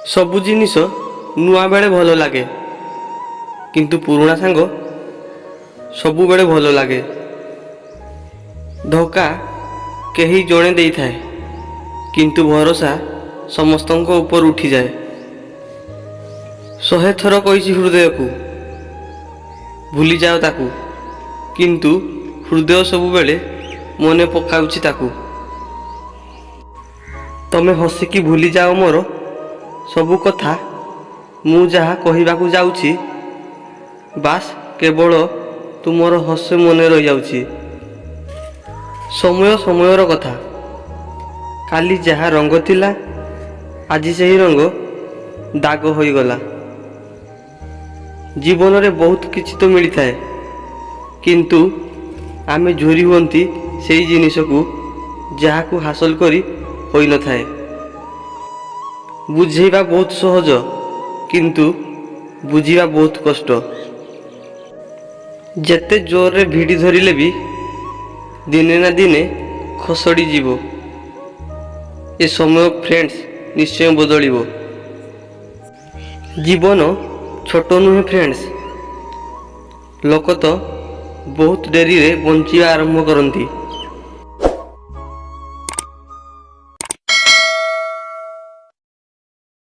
ସବୁ ଜିନିଷ ନୂଆ ବେଳେ ଭଲ ଲାଗେ, କିନ୍ତୁ ପୁରୁଣା ସାଙ୍ଗ ସବୁବେଳେ ଭଲ ଲାଗେ। ଧୋକା କେହି ଜଣେ ଦେଇଥାଏ, କିନ୍ତୁ ଭରସା ସମସ୍ତଙ୍କ ଉପରୁ ଉଠିଯାଏ। 100 ଥର କହିଛି ହୃଦୟକୁ ଭୁଲିଯାଅ ତାକୁ, କିନ୍ତୁ ହୃଦୟ ସବୁବେଳେ ମନେ ପକାଉଛି ତାକୁ। ତମେ ହସିକି ଭୁଲିଯାଅ ମୋର ସବୁ କଥା, ମୁଁ ଯାହା କହିବାକୁ ଯାଉଛି ବାସ୍ କେବଳ ତୁମର ହସ ମନେ ରହିଯାଉଛି। ସମୟ ସମୟର କଥା, କାଲି ଯାହା ରଙ୍ଗ ଥିଲା ଆଜି ସେହି ରଙ୍ଗ ଦାଗ ହୋଇଗଲା। ଜୀବନରେ ବହୁତ କିଛି ତ ମିଳିଥାଏ, କିନ୍ତୁ ଆମେ ଝୁରି ହୁଅନ୍ତି ସେହି ଜିନିଷକୁ ଯାହାକୁ ହାସଲ କରି ହୋଇନଥାଏ। ବୁଝେଇବା ବହୁତ ସହଜ, କିନ୍ତୁ ବୁଝିବା ବହୁତ କଷ୍ଟ। ଯେତେ ଜୋରରେ ଭିଡ଼ି ଧରିଲେ ବି ଦିନେ ନା ଦିନେ ଖସଡ଼ି ଯିବ। ଏ ସମୟ ଫ୍ରେଣ୍ଡସ୍ ନିଶ୍ଚୟ ବଦଳିବ। ଜୀବନ ଛୋଟ ନୁହେଁ ଫ୍ରେଣ୍ଡସ୍, ଲୋକ ତ ବହୁତ ଡେରିରେ ବଞ୍ଚିବା ଆରମ୍ଭ କରନ୍ତି।